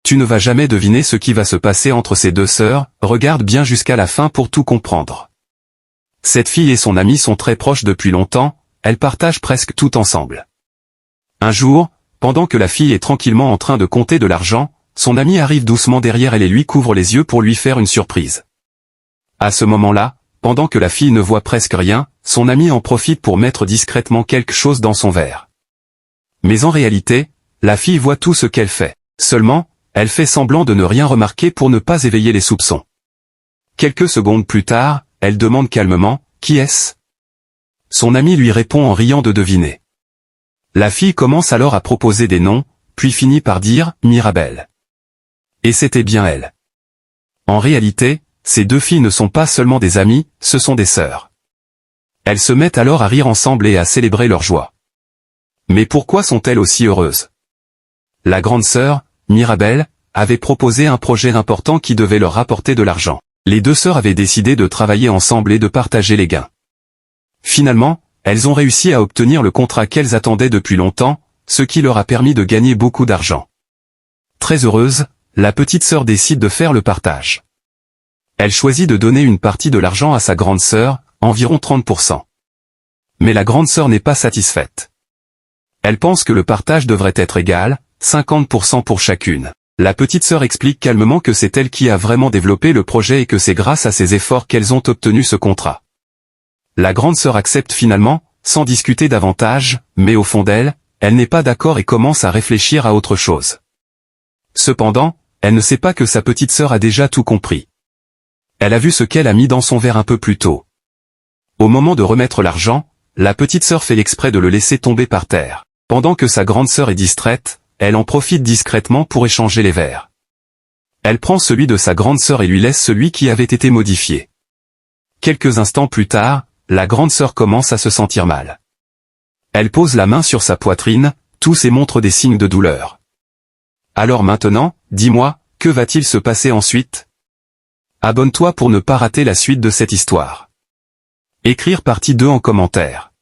Tu ne vas jamais deviner ce qui va se passer entre ces deux sœurs, regarde bien jusqu'à la fin pour tout comprendre. Cette fille et son amie sont très proches depuis longtemps, elles partagent presque tout ensemble. Un jour, pendant que la fille est tranquillement en train de compter de l'argent, son amie arrive doucement derrière elle et lui couvre les yeux pour lui faire une surprise. À ce moment-là, pendant que la fille ne voit presque rien, son amie en profite pour mettre discrètement quelque chose dans son verre. Mais en réalité, la fille voit tout ce qu'elle fait. Seulement, elle fait semblant de ne rien remarquer pour ne pas éveiller les soupçons. Quelques secondes plus tard, elle demande calmement « Qui est-ce » Son ami lui répond en riant de deviner. La fille commence alors à proposer des noms, puis finit par dire « Mirabelle ». Et c'était bien elle. En réalité, ces deux filles ne sont pas seulement des amies, ce sont des sœurs. Elles se mettent alors à rire ensemble et à célébrer leur joie. Mais pourquoi sont-elles aussi heureuses? La grande sœur, Mirabelle, avait proposé un projet important qui devait leur rapporter de l'argent. Les deux sœurs avaient décidé de travailler ensemble et de partager les gains. Finalement, elles ont réussi à obtenir le contrat qu'elles attendaient depuis longtemps, ce qui leur a permis de gagner beaucoup d'argent. Très heureuse, la petite sœur décide de faire le partage. Elle choisit de donner une partie de l'argent à sa grande sœur, environ 30%. Mais la grande sœur n'est pas satisfaite. Elle pense que le partage devrait être égal, 50% pour chacune. La petite sœur explique calmement que c'est elle qui a vraiment développé le projet et que c'est grâce à ses efforts qu'elles ont obtenu ce contrat. La grande sœur accepte finalement, sans discuter davantage, mais au fond d'elle, elle n'est pas d'accord et commence à réfléchir à autre chose. Cependant, elle ne sait pas que sa petite sœur a déjà tout compris. Elle a vu ce qu'elle a mis dans son verre un peu plus tôt. Au moment de remettre l'argent, la petite sœur fait exprès de le laisser tomber par terre. Pendant que sa grande sœur est distraite, elle en profite discrètement pour échanger les verres. Elle prend celui de sa grande sœur et lui laisse celui qui avait été modifié. Quelques instants plus tard, la grande sœur commence à se sentir mal. Elle pose la main sur sa poitrine, tousse et montre des signes de douleur. Alors maintenant, dis-moi, que va-t-il se passer ensuite? Abonne-toi pour ne pas rater la suite de cette histoire. Écrire partie 2 en commentaire.